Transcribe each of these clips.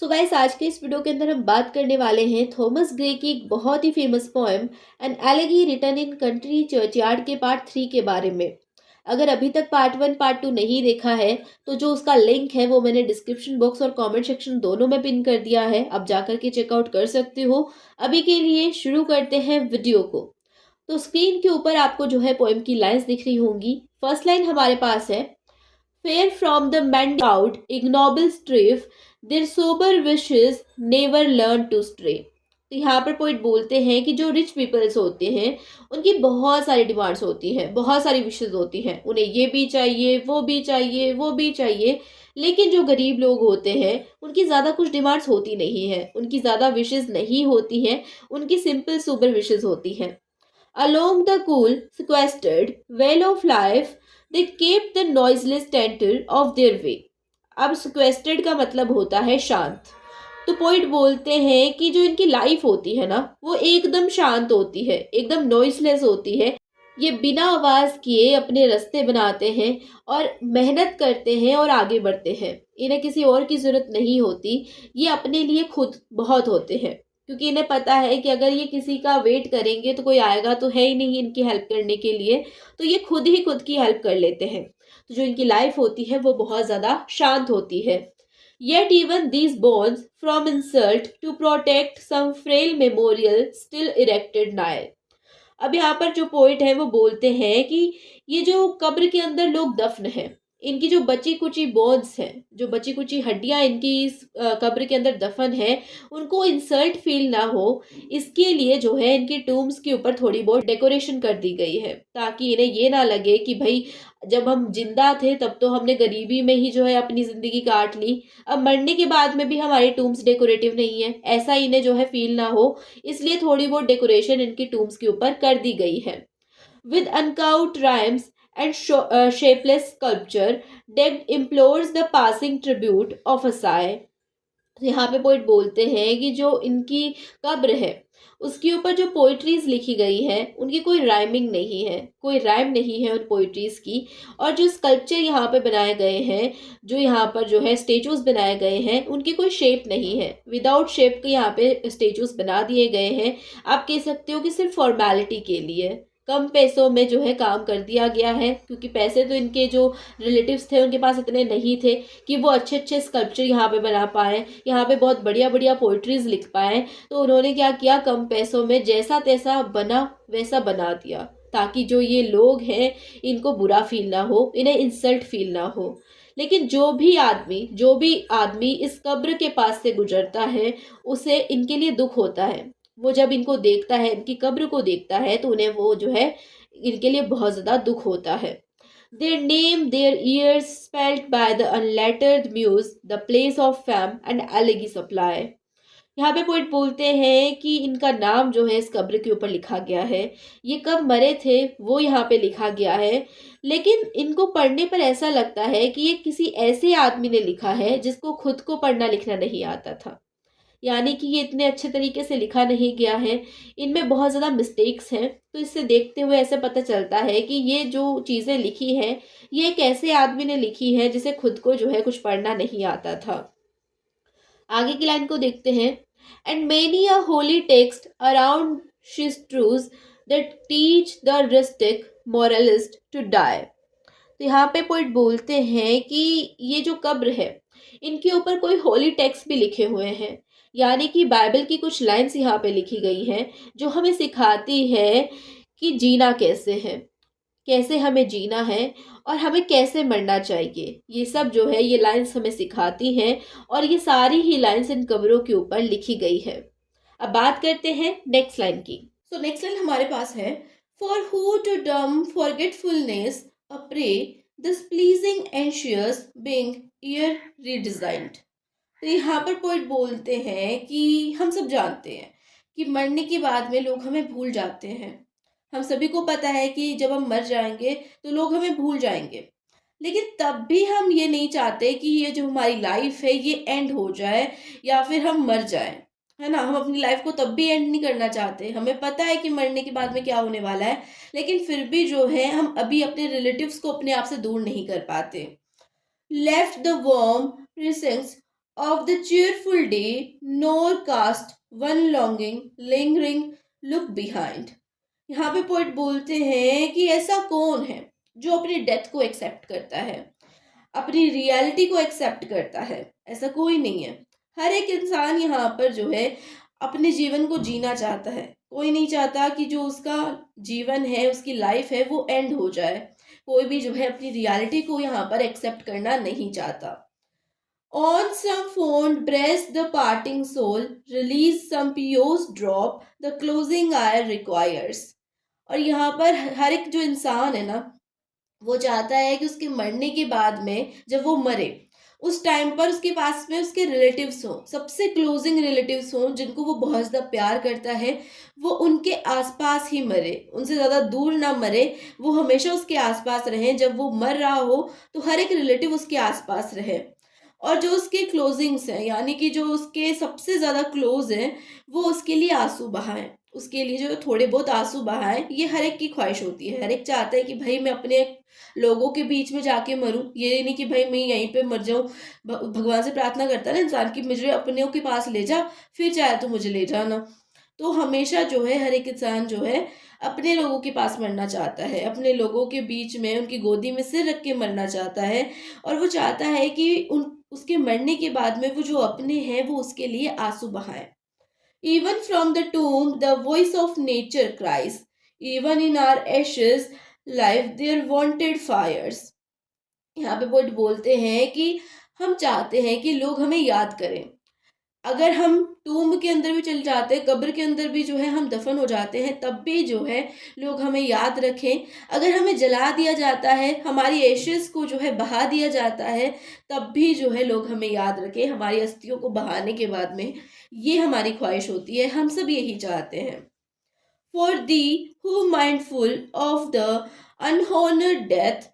So guys, आज के इस वीडियो के अंदर हम बात करने वाले हैं थॉमस ग्रे की एक बहुत ही famous poem an elegy written in country churchyard के पार्ट 3 के बारे में। अगर अभी तक पार्ट 1 पार्ट 2 नहीं देखा है तो जो उसका लिंक है वो मैंने डिस्क्रिप्शन बॉक्स और कमेंट सेक्शन दोनों में पिन कर दिया है, आप जाकर के चेकआउट कर सकते हो। अभी के लिए शुरू करते हैं वीडियो को। तो स्क्रीन के ऊपर आपको जो है पोएम की लाइंस दिख रही होंगी। फर्स्ट लाइन हमारे पास है, Fair from the men out, ignoble strife, their sober wishes never learn to stray। तो यहाँ पर पोइट बोलते हैं कि जो रिच पीपल्स होते हैं उनकी बहुत सारी डिमांड्स होती हैं, बहुत सारी विशेस होती हैं, उन्हें ये भी चाहिए, वो भी चाहिए, वो भी चाहिए। लेकिन जो गरीब लोग होते हैं उनकी ज़्यादा कुछ डिमांड्स होती नहीं है, उनकी ज़्यादा विशेस नहीं होती हैं, उनकी सिंपल सोबर विशेस होती हैं। Along the cool, sequestered well of life, they kept the noiseless tenor of their way। अब sequestered का मतलब होता है शांत। तो पोइट बोलते हैं कि जो इनकी लाइफ होती है ना वो एकदम शांत होती है, एकदम नॉइसलेस होती है। ये बिना आवाज़ किए अपने रास्ते बनाते हैं और मेहनत करते हैं और आगे बढ़ते हैं। इन्हें किसी और की ज़रूरत नहीं होती, ये अपने लिए खुद बहुत होते हैं। क्योंकि इन्हें पता है कि अगर ये किसी का वेट करेंगे तो कोई आएगा तो है ही नहीं इनकी हेल्प करने के लिए, तो ये खुद ही खुद की हेल्प कर लेते हैं। तो जो इनकी लाइफ होती है वो बहुत ज़्यादा शांत होती है। Yet even these bonds from insult to protect some frail memorial still erected nigh। अब यहाँ पर जो पोइट है वो बोलते हैं कि ये जो कब्र के अंदर लोग दफन हैं, इनकी जो बची कुची बोन्स हैं, जो बची कुची हड्डियां इनकी इस कब्र के अंदर दफन है, उनको इंसल्ट फील ना हो, इसके लिए जो है इनकी टूम्स के ऊपर थोड़ी बहुत डेकोरेशन कर दी गई है, ताकि इन्हें ये ना लगे कि भाई जब हम जिंदा थे तब तो हमने गरीबी में ही जो है अपनी जिंदगी काट ली, अब मरने के बाद में भी हमारी टूम्स डेकोरेटिव नहीं है, ऐसा इन्हें जो है फील ना हो, इसलिए थोड़ी बहुत डेकोरेशन इनकी टूम्स के ऊपर कर दी गई है। With uncouth rhymes and shapeless sculpture, dead implores the passing tribute of a sigh. यहाँ पे पोइट बोलते हैं कि जो इनकी कब्र है उसके ऊपर जो पोइट्रीज लिखी गई है उनकी कोई राइमिंग नहीं है, कोई राइम नहीं है उन पोइट्रीज की। और जो स्कल्पचर यहाँ पे बनाए गए हैं, जो यहाँ पर जो है स्टेचूज बनाए गए हैं, उनकी कोई शेप नहीं है, विदाउट शेप के यहाँ पे स्टेचूज बना दिए गए हैं। आप कह सकते हो कि सिर्फ फॉर्मेलिटी के लिए कम पैसों में जो है काम कर दिया गया है, क्योंकि पैसे तो इनके जो रिलेटिव्स थे उनके पास इतने नहीं थे कि वो अच्छे अच्छे स्कल्पचर यहाँ पे बना पाए, यहाँ पे बहुत बढ़िया बढ़िया पोइट्रीज लिख पाए। तो उन्होंने क्या किया, कम पैसों में जैसा तैसा बना वैसा बना दिया, ताकि जो ये लोग हैं इनको बुरा फील ना हो, इन्हें इंसल्ट फील ना हो। लेकिन जो भी आदमी इस कब्र के पास से गुजरता है उसे इनके लिए दुख होता है। वो जब इनको देखता है, इनकी कब्र को देखता है, तो उन्हें वो जो है इनके लिए बहुत ज़्यादा दुख होता है। Their name, their ears spelt by the unlettered muse, the place of fame and elegy supply। यहाँ पे पोइट बोलते हैं कि इनका नाम जो है इस कब्र के ऊपर लिखा गया है, ये कब मरे थे वो यहाँ पे लिखा गया है। लेकिन इनको पढ़ने पर ऐसा लगता है कि ये किसी ऐसे आदमी ने लिखा है जिसको खुद को पढ़ना लिखना नहीं आता था, यानी कि ये इतने अच्छे तरीके से लिखा नहीं गया है, इनमें बहुत ज़्यादा मिस्टेक्स हैं। तो इससे देखते हुए ऐसे पता चलता है कि ये जो चीज़ें लिखी हैं ये एक ऐसे आदमी ने लिखी है जिसे खुद को जो है कुछ पढ़ना नहीं आता था। आगे की लाइन को देखते हैं, and many a holy text around she strews that teach the rustic moralist to die. तो यहाँ पे पोइट बोलते हैं कि ये जो कब्र है इनके ऊपर कोई होली टेक्स्ट भी लिखे हुए हैं, यानी कि बाइबल की कुछ लाइंस यहाँ पे लिखी गई हैं जो हमें सिखाती है कि जीना कैसे है, कैसे हमें जीना है और हमें कैसे मरना चाहिए। ये सब जो है ये लाइंस हमें सिखाती हैं और ये सारी ही लाइंस इन कब्रों के ऊपर लिखी गई है। अब बात करते हैं नेक्स्ट लाइन की। सो नेक्स्ट लाइन हमारे पास है, for who to dumb forgetfulness a prey this pleasing anxious being e'er resigned. तो यहाँ पर पोइट बोलते हैं कि हम सब जानते हैं कि मरने के बाद में लोग हमें भूल जाते हैं। हम सभी को पता है कि जब हम मर जाएंगे तो लोग हमें भूल जाएंगे, लेकिन तब भी हम ये नहीं चाहते कि ये जो हमारी लाइफ है ये एंड हो जाए या फिर हम मर जाएं, है ना। हम अपनी लाइफ को तब भी एंड नहीं करना चाहते, हमें पता है कि मरने के बाद में क्या होने वाला है, लेकिन फिर भी जो है हम अभी अपने रिलेटिव्स को अपने आप से दूर नहीं कर पाते। Left the warm precincts of the cheerful day, nor cast one longing, lingering look behind. यहाँ पे पोइट बोलते हैं कि ऐसा कौन है जो अपनी डेथ को एक्सेप्ट करता है, अपनी रियलिटी को एक्सेप्ट करता है। ऐसा कोई नहीं है। हर एक इंसान यहाँ पर जो है अपने जीवन को जीना चाहता है। कोई नहीं चाहता कि जो उसका जीवन है, उसकी लाइफ है, वो एंड हो जाए। कोई भी जो है अपनी रियलिटी को यहाँ पर एक्सेप्ट करना नहीं चाहता। On some fond breast the parting soul, release some pious drop, the closing eye requires. और यहाँ पर हर एक जो इंसान है ना, वो चाहता है कि उसके मरने के बाद में जब वो मरे, उस टाइम पर उसके पास में उसके रिलेटिव्स हों, सबसे क्लोजिंग रिलेटिव्स हों, जिनको वो बहुत ज़्यादा प्यार करता है, वो उनके आसपास ही मरे, उनसे ज़्यादा दूर ना मरे, वो हमेशा उसके आसपास रहें। जब वो मर रहा हो तो हर एक रिलेटिव उसके आसपास रहे। और जो उसके क्लोजिंग्स हैं, यानी कि जो उसके सबसे ज़्यादा क्लोज हैं, वो उसके लिए आंसू बहाएं, उसके लिए जो थोड़े बहुत आंसू बहाएं। ये हर एक की ख्वाहिश होती है। हर एक चाहता है कि भाई मैं अपने लोगों के बीच में जाके मरूं, ये नहीं कि भाई मैं यहीं पे मर जाऊं। भगवान से प्रार्थना करता है ना इंसान कि मुझे अपने के पास ले जा, फिर चाहे तो मुझे ले जाना। तो हमेशा जो है हर एक इंसान जो है अपने लोगों के पास मरना चाहता है, अपने लोगों के बीच में उनकी गोदी में सिर रख के मरना चाहता है। और वो चाहता है कि उन उसके मरने के बाद में वो जो अपने हैं वो उसके लिए आंसू बहाएं। Even from the tomb the voice of nature cries, even in our ashes life their wanted fires. यहाँ पे पोएट बोलते हैं कि हम चाहते हैं कि लोग हमें याद करें। अगर हम टूम्ब के अंदर भी चले जाते हैं, कब्र के अंदर भी जो है हम दफन हो जाते हैं, तब भी जो है लोग हमें याद रखें। अगर हमें जला दिया जाता है, हमारी एशेस को जो है बहा दिया जाता है, तब भी जो है लोग हमें याद रखें हमारी अस्थियों को बहाने के बाद में। ये हमारी ख्वाहिश होती है, हम सब यही चाहते हैं। For thee who mindful of the unhonoured death,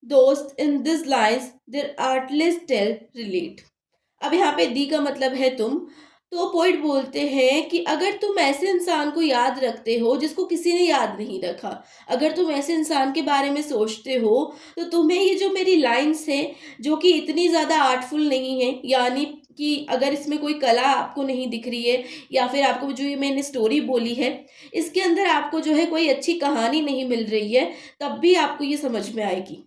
dost in this lines their artless tale relate. अब यहाँ पे दी का मतलब है तुम। तो पोइट बोलते हैं कि अगर तुम ऐसे इंसान को याद रखते हो जिसको किसी ने याद नहीं रखा, अगर तुम ऐसे इंसान के बारे में सोचते हो, तो तुम्हें ये जो मेरी लाइन्स हैं, जो कि इतनी ज़्यादा आर्टफुल नहीं है, यानी कि अगर इसमें कोई कला आपको नहीं दिख रही है, या फिर आपको जो ये मैंने स्टोरी बोली है, इसके अंदर आपको जो है कोई अच्छी कहानी नहीं मिल रही है, तब भी आपको ये समझ में आएगी।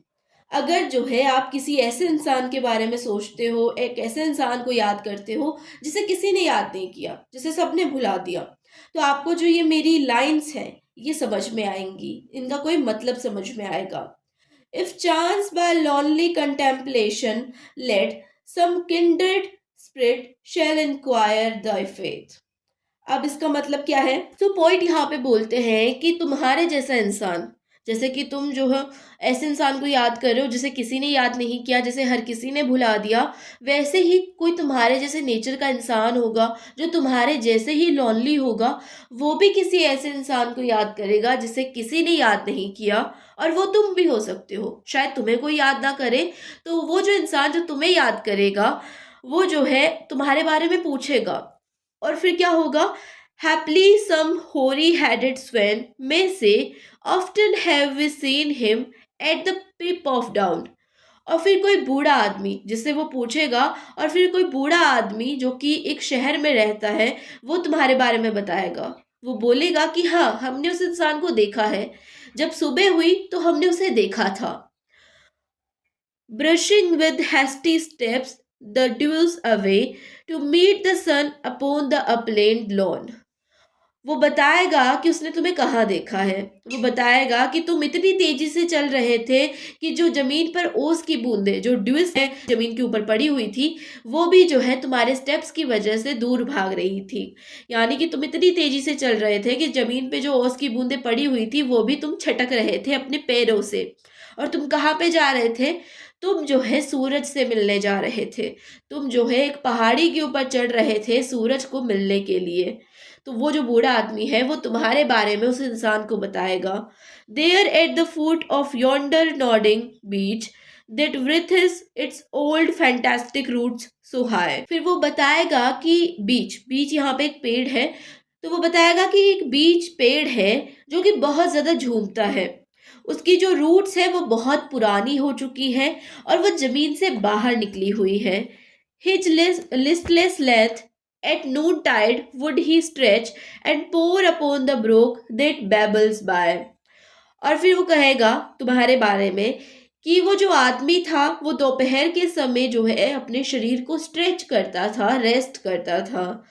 अगर जो है आप किसी ऐसे इंसान के बारे में सोचते हो, एक ऐसे इंसान को याद करते हो जिसे किसी ने याद नहीं किया, जिसे सबने भुला दिया, तो आपको जो ये मेरी लाइन्स हैं ये समझ में आएंगी, इनका कोई मतलब समझ में आएगा। If chance by lonely contemplation led some kindred spirit shall inquire the faith. अब इसका मतलब क्या है? तो पॉइंट यहाँ पे बोलते हैं कि तुम्हारे जैसा इंसान, जैसे कि तुम जो है ऐसे इंसान को याद कर रहे हो जिसे किसी ने याद नहीं किया, जिसे हर किसी ने भुला दिया, वैसे ही कोई तुम्हारे जैसे नेचर का इंसान होगा जो तुम्हारे जैसे ही लॉनली होगा, वो भी किसी ऐसे इंसान को याद करेगा जिसे किसी ने याद नहीं किया। और वो तुम भी हो सकते हो। शायद तुम्हें कोई याद ना करे, तो वो जो इंसान जो तुम्हें याद करेगा, वो जो है तुम्हारे बारे में पूछेगा। और फिर क्या होगा? Happily some hoary-headed swan may say, often have we seen him at the peep of dawn. और फिर कोई बूढ़ा आदमी जिससे वो पूछेगा, और फिर कोई बूढ़ा आदमी जो कि एक शहर में रहता है, वो तुम्हारे बारे में बताएगा। वो बोलेगा कि हाँ, हमने उस इंसान को देखा है, जब सुबह हुई तो हमने उसे देखा था। Brushing with hasty steps the dews away to meet the sun upon the upland lawn. वो बताएगा कि उसने तुम्हें कहाँ देखा है। वो बताएगा कि तुम इतनी तेजी से चल रहे थे कि जो जमीन पर ओस की बूंदें, जो ड्यूस है जमीन के ऊपर पड़ी हुई थी, वो भी जो है तुम्हारे स्टेप्स की वजह से दूर भाग रही थी। यानी कि तुम इतनी तेजी से चल रहे थे कि जमीन पे जो ओस की बूंदें पड़ी हुई थी, वो भी तुम छटक रहे थे अपने पैरों से। और तुम कहाँ पे जा रहे थे? तुम जो है सूरज से मिलने जा रहे थे। तुम जो है एक पहाड़ी के ऊपर चढ़ रहे थे सूरज को मिलने के लिए। तो वो जो बूढ़ा आदमी है वो तुम्हारे बारे में उस इंसान को बताएगा। There at the foot of yonder nodding beech that wreathes its old fantastic roots so high। फिर वो बताएगा कि बीच बीच यहाँ पे एक पेड़ है, तो वो बताएगा कि एक बीच पेड़ है जो कि बहुत ज़्यादा झूमता है। उसकी जो रूट्स है वो बहुत पुरानी हो चुकी है और वो ज़मीन से बाहर निकली हुई है। His listless length at noontide would he stretch and pour upon the brook that babbles by. और फिर वो कहेगा तुम्हारे बारे में कि वो जो आदमी था वो दोपहर के समय जो है अपने शरीर को स्ट्रेच करता था, रेस्ट करता था।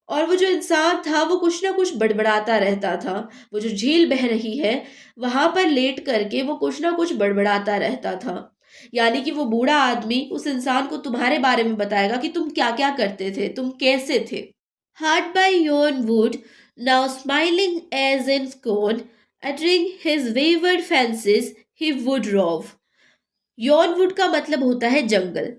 और वो जो इंसान था वो कुछ ना कुछ बड़बड़ाता रहता था। वो जो झील बह रही है वहां पर लेट करके वो कुछ ना कुछ बड़बड़ाता रहता था। यानी कि वो बूढ़ा आदमी उस इंसान को तुम्हारे बारे में बताएगा कि तुम क्या क्या करते थे, तुम कैसे थे। Hard by yon wood, now smiling as in scorn, uttering his wayward fancies, he would rove. यौन वुड का मतलब होता है जंगल।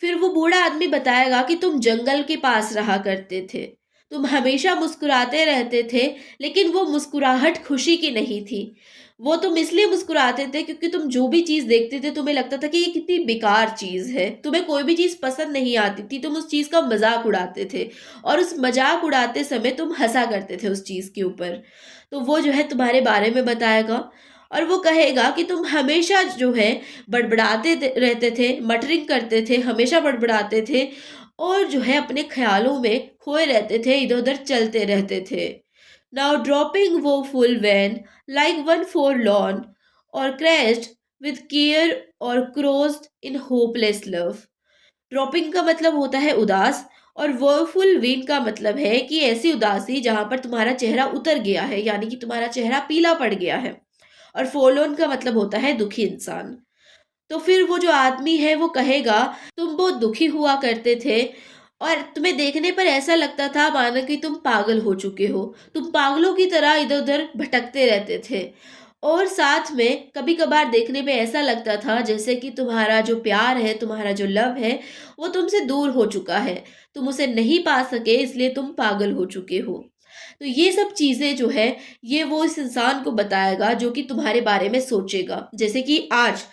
फिर वो बूढ़ा आदमी बताएगा कि तुम जंगल के पास रहा करते थे। तुम हमेशा मुस्कुराते रहते थे, लेकिन वो मुस्कुराहट खुशी की नहीं थी। वो तुम इसलिए मुस्कुराते थे क्योंकि तुम जो भी चीज़ देखते थे तुम्हें लगता था कि ये कितनी बेकार चीज़ है। तुम्हें कोई भी चीज़ पसंद नहीं आती थी, तुम उस चीज़ का मज़ाक उड़ाते थे और उस मज़ाक उड़ाते समय तुम हँसा करते थे उस चीज़ के ऊपर। तो वो जो है तुम्हारे बारे में बताएगा और वो कहेगा कि तुम हमेशा जो है रहते थे, मटरिंग करते थे, हमेशा बड़बड़ाते थे और जो है अपने ख़्यालों में खोए रहते थे, इधर-उधर चलते रहते थे। Now dropping woeful when, like one forlorn, or crashed with care or crossed in hopeless love. Dropping का मतलब होता है उदास और वोफुल वीन का मतलब है कि ऐसी उदासी जहां पर तुम्हारा चेहरा उतर गया है, यानी कि तुम्हारा चेहरा पीला पड़ गया है। और फोलोन का मतलब होता है दुखी इंसान। तो फिर वो जो आदमी है वो कहेगा तुम बहुत दुखी हुआ करते थे और तुम्हें देखने पर ऐसा लगता था मानो कि तुम पागल हो चुके हो। तुम पागलों की तरह इधर उधर भटकते रहते थे और साथ में कभी कभार देखने पे ऐसा लगता था जैसे कि तुम्हारा जो प्यार है, तुम्हारा जो लव है, वो तुमसे दूर हो चुका है। तुम उसे नहीं पा सके इसलिए तुम पागल हो चुके हो। तो ये सब चीज़ें जो है ये वो इस इंसान को बताएगा जो कि तुम्हारे बारे में सोचेगा। जैसे कि आज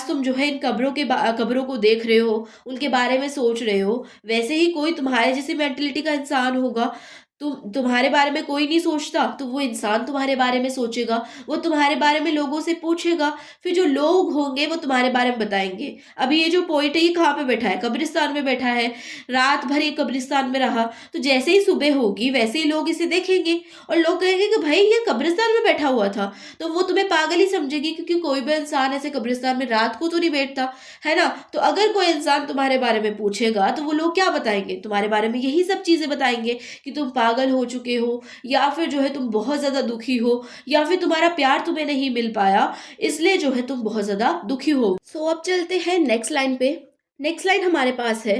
तुम जो है इन कब्रों को देख रहे हो, उनके बारे में सोच रहे हो, वैसे ही कोई तुम्हारे जैसी मेंटालिटी का इंसान होगा। तुम्हारे बारे में कोई नहीं सोचता, तो वो इंसान तुम्हारे बारे में सोचेगा, वो तुम्हारे बारे में लोगों से पूछेगा, फिर जो लोग होंगे वो तुम्हारे बारे में बताएँगे। अभी ये जो पोएट है ये कहाँ पे बैठा है? कब्रिस्तान में बैठा है, रात भर ये कब्रिस्तान में रहा, तो जैसे ही सुबह होगी वैसे ही लोग इसे देखेंगे और लोग कहेंगे कि भाई ये कब्रिस्तान में बैठा हुआ था। तो वो तुम्हें पागल ही समझेगी क्योंकि कोई भी इंसान ऐसे कब्रिस्तान में रात को तो नहीं बैठता, है ना? तो अगर कोई इंसान तुम्हारे बारे में पूछेगा तो वो लोग क्या बताएँगे? तुम्हारे बारे में यही सब चीज़ें बताएँगे कि तुम पागल हो चुके हो या फिर जो है तुम बहुत ज़्यादा दुखी हो या फिर तुम्हारा प्यार तुम्हें नहीं मिल पाया, इसलिए जो है तुम बहुत ज़्यादा दुखी हो। सो अब चलते हैं नेक्स्ट लाइन पे। नेक्स्ट लाइन हमारे पास है,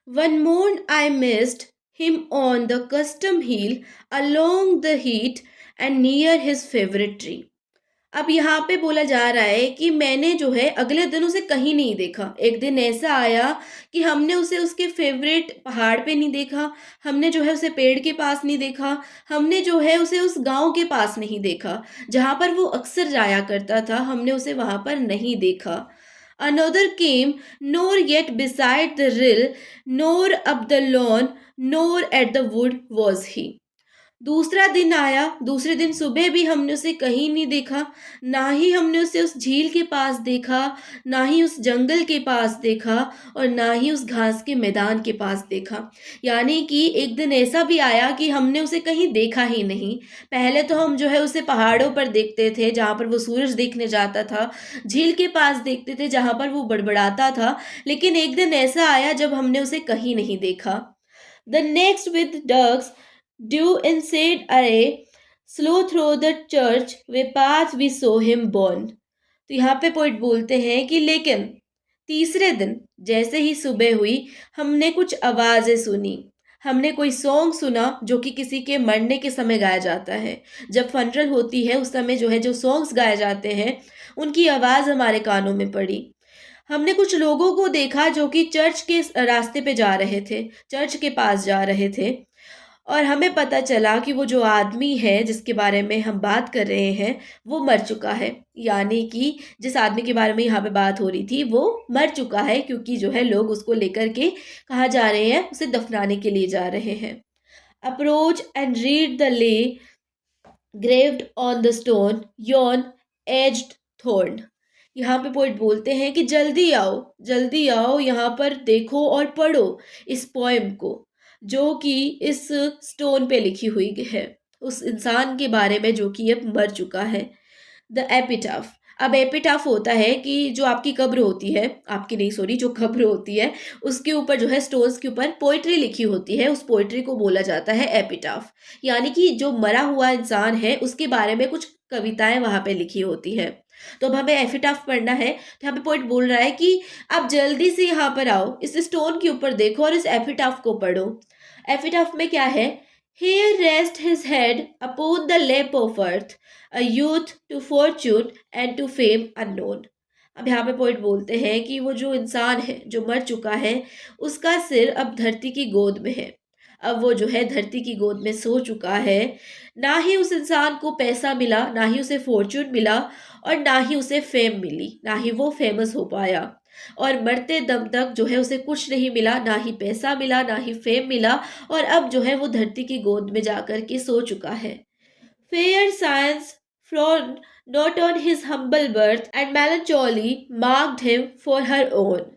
one morn I missed him on the custom hill along the heat and near his favorite tree. अब यहाँ पे बोला जा रहा है कि मैंने जो है अगले दिन उसे कहीं नहीं देखा। एक दिन ऐसा आया कि हमने उसे उसके फेवरेट पहाड़ पे नहीं देखा, हमने जो है उसे पेड़ के पास नहीं देखा, हमने जो है उसे उस गाँव के पास नहीं देखा, जहाँ पर वो अक्सर जाया करता था, हमने उसे वहाँ पर नहीं देखा। Another came, nor yet beside the rill, nor up the lawn, nor at the wood was he. दूसरा दिन आया, दूसरे दिन सुबह भी हमने उसे कहीं नहीं देखा, ना ही हमने उसे उस झील के पास देखा, ना ही उस जंगल के पास देखा और ना ही उस घास के मैदान के पास देखा। यानी कि एक दिन ऐसा भी आया कि हमने उसे कहीं देखा ही नहीं। पहले तो हम जो है उसे पहाड़ों पर देखते थे जहाँ पर वो सूरज देखने जाता था, झील के पास देखते थे जहाँ पर वो बड़बड़ाता था, लेकिन एक दिन ऐसा आया जब हमने उसे कहीं नहीं देखा। The next with ducks due in said array, slow through the church where path we saw him born. तो यहाँ पे पोइट बोलते हैं कि लेकिन तीसरे दिन जैसे ही सुबह हुई हमने कुछ आवाजें सुनी, हमने कोई सॉन्ग सुना जो कि किसी के मरने के समय गाया जाता है। जब फनरल होती है उस समय जो है जो सॉन्ग्स गाए जाते हैं उनकी आवाज़ हमारे कानों में पड़ी। हमने कुछ लोगों को देखा जो कि चर्च के रास्ते पे जा रहे थे, चर्च के पास जा रहे थे और हमें पता चला कि वो जो आदमी है जिसके बारे में हम बात कर रहे हैं वो मर चुका है। यानी कि जिस आदमी के बारे में यहाँ पे बात हो रही थी वो मर चुका है क्योंकि जो है लोग उसको लेकर के कहाँ जा रहे हैं, उसे दफनाने के लिए जा रहे हैं। Approach and read the lay graved on the stone yon aged thorn. यहाँ पे पोएट बोलते हैं कि जल्दी आओ यहाँ पर देखो और पढ़ो इस पोएम को, जो कि इस स्टोन पे लिखी हुई है, उस इंसान के बारे में जो कि अब मर चुका है। The epitaph. अब एपिटाफ होता है कि जो आपकी कब्र होती है, आपकी नहीं सॉरी, जो कब्र होती है उसके ऊपर जो है स्टोन्स के ऊपर पोइट्री लिखी होती है, उस पोइट्री को बोला जाता है एपिटाफ। यानी कि जो मरा हुआ इंसान है उसके बारे में कुछ कविताएं वहां पे लिखी होती है। तो अब हमें एपिटाफ पढ़ना है, तो यहाँ पे पोइट बोल रहा है कि आप जल्दी से यहाँ पर आओ, इस स्टोन के ऊपर देखो और इस एपिटाफ को पढ़ो। एपिटाफ में क्या है? Here rest his head upon the lap of earth, a youth to fortune and to fame unknown। अब यहाँ पे पोइट बोलते हैं कि वो जो इंसान है जो मर चुका है, उसका सिर अब धरती की गोद में है। अब वो जो है धरती की गोद में सो चुका है। ना ही उस इंसान को पैसा मिला, ना ही उसे फॉर्चून मिला, और ना ही उसे फेम मिली, ना ही वो फेमस हो पाया। और मरते दम तक जो है उसे कुछ नहीं मिला, ना ही पैसा मिला, ना ही फेम मिला, और अब जो है वो धरती की गोद में जाकर के सो चुका है। Fair science frown not on his humble birth and melancholy marked him for her own.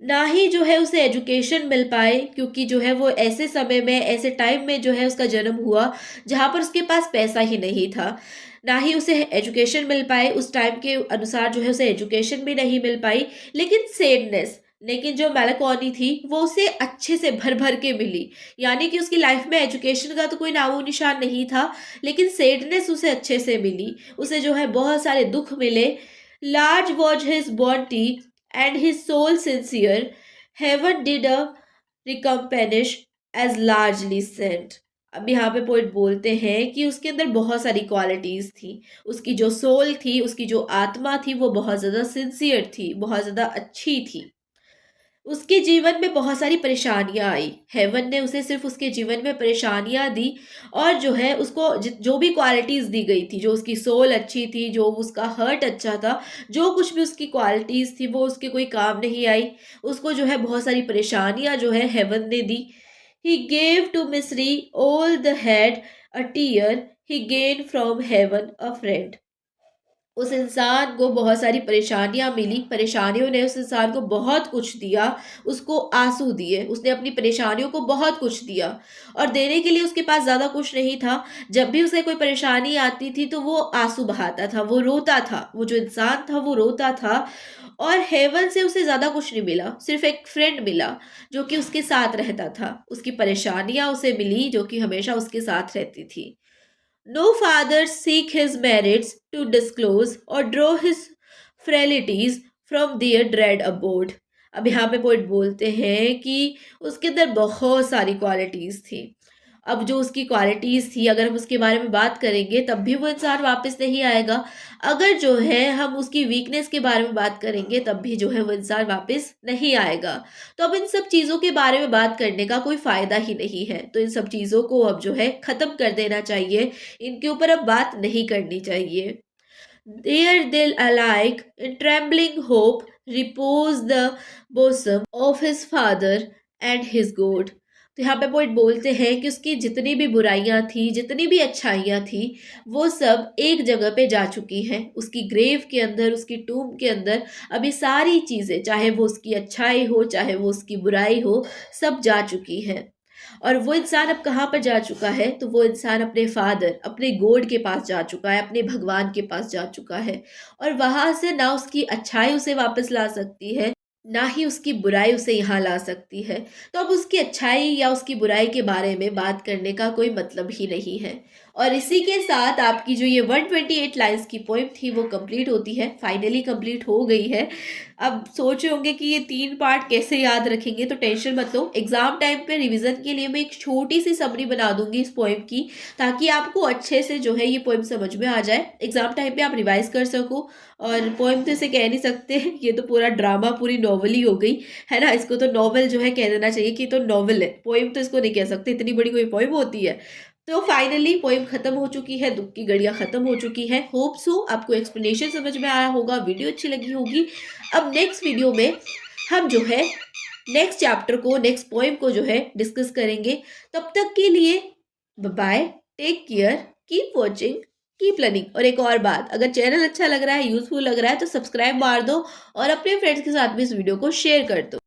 ना ही जो है उसे एजुकेशन मिल पाए, क्योंकि जो है वो ऐसे समय में, ऐसे टाइम में जो है उसका जन्म हुआ जहाँ पर उसके पास पैसा ही नहीं था। ना ही उसे एजुकेशन मिल पाए, उस टाइम के अनुसार जो है उसे एजुकेशन भी नहीं मिल पाई। लेकिन सैडनेस, लेकिन जो मेलाकोनी थी वो उसे अच्छे से भर भर के मिली। यानी कि उसकी लाइफ में एजुकेशन का तो कोई नामो निशान नहीं था, लेकिन सैडनेस उसे अच्छे से मिली। उसे जो है बहुत सारे दुख मिले। Large was his bounty and his soul sincere, heaven did a recompense as largely sent। अब यहाँ पे पोइट बोलते हैं कि उसके अंदर बहुत सारी क्वालिटीज थी। उसकी जो सोल थी, उसकी जो आत्मा थी, वो बहुत ज़्यादा सिंसियर थी, बहुत ज़्यादा अच्छी थी। उसके जीवन में बहुत सारी परेशानियां आई, हेवन ने उसे सिर्फ उसके जीवन में परेशानियां दी, और जो है उसको जो भी क्वालिटीज़ दी गई थी, जो उसकी सोल अच्छी थी, जो उसका हर्ट अच्छा था, जो कुछ भी उसकी क्वालिटीज़ थी वो उसके कोई काम नहीं आई। उसको जो है बहुत सारी परेशानियां जो है हेवन ने दी। He gave to misery all the had a tear, he gain from heaven a friend. उस इंसान को बहुत सारी परेशानियां मिली, परेशानियों ने उस इंसान को बहुत कुछ दिया, उसको आंसू दिए, उसने अपनी परेशानियों को बहुत कुछ दिया, और देने के लिए उसके पास ज़्यादा कुछ नहीं था। जब भी उसे कोई परेशानी आती थी तो वो आंसू बहाता था, वो रोता था, वो जो इंसान था वो रोता था। और हेवन से उसे ज़्यादा कुछ नहीं मिला, सिर्फ एक फ्रेंड मिला जो कि उसके साथ रहता था। उसकी परेशानियां उसे मिली जो कि हमेशा उसके साथ रहती थी। No father seek his merits to disclose or draw his frailties from their dread abode। अब यहाँ पे पोइट बोलते हैं कि उसके अंदर बहुत सारी क्वालिटीज़ थी। अब जो उसकी क्वालिटीज़ थी, अगर हम उसके बारे में बात करेंगे तब भी वो इंसान वापस नहीं आएगा। अगर जो है हम उसकी वीकनेस के बारे में बात करेंगे तब भी जो है वो इंसान वापस नहीं आएगा। तो अब इन सब चीज़ों के बारे में बात करने का कोई फ़ायदा ही नहीं है। तो इन सब चीज़ों को अब जो है ख़त्म कर देना चाहिए, इनके ऊपर अब बात नहीं करनी चाहिए। There they alike in trembling hope repose the bosom of his father and his God। तो यहाँ पे पोइट बोलते हैं कि उसकी जितनी भी बुराइयां थी, जितनी भी अच्छाइयां थी, वो सब एक जगह पे जा चुकी हैं। उसकी ग्रेव के अंदर, उसकी टूम के अंदर अभी सारी चीज़ें, चाहे वो उसकी अच्छाई हो, चाहे वो उसकी बुराई हो, सब जा चुकी हैं। और वो इंसान अब कहाँ पर जा चुका है? तो वो इंसान अपने फादर, अपने गॉड के पास जा चुका है, अपने भगवान के पास जा चुका है। और वहां से ना उसकी अच्छाई उसे वापस ला सकती है, ना ही उसकी बुराई उसे यहाँ ला सकती है। तो अब उसकी अच्छाई या उसकी बुराई के बारे में बात करने का कोई मतलब ही नहीं है। और इसी के साथ आपकी जो ये 128 लाइन्स की पोइम थी वो कंप्लीट होती है, फाइनली कंप्लीट हो गई है। अब सोच रहे होंगे कि ये 3 पार्ट कैसे याद रखेंगे, तो टेंशन मत लो, एग्जाम टाइम पे रिवीजन के लिए मैं एक छोटी सी समरी बना दूंगी इस पोइम की, ताकि आपको अच्छे से जो है ये पोइम समझ में आ जाए, एग्जाम टाइम पे आप रिवाइज कर सको। और पोइम तो इसे कह नहीं सकते, ये तो पूरा ड्रामा, पूरी नॉवल ही हो गई है ना। इसको तो नॉवल जो है कह देना चाहिए कि तो नॉवल है, पोइम तो इसको नहीं कह सकते, इतनी बड़ी कोई पोइम होती है। तो फाइनली पोइम खत्म हो चुकी है, दुख की घड़ियां खत्म हो चुकी है। होप सो आपको एक्सप्लेनेशन समझ में आया होगा, वीडियो अच्छी लगी होगी। अब नेक्स्ट वीडियो में हम जो है नेक्स्ट चैप्टर को, नेक्स्ट पोइम को जो है डिस्कस करेंगे। तब तक के लिए bye, take care, keep watching. Keep learning. और एक और बात, अगर चैनल अच्छा लग रहा है, यूज़फुल लग रहा है तो सब्सक्राइब मार दो और अपने फ्रेंड्स के साथ भी इस वीडियो को शेयर कर दो।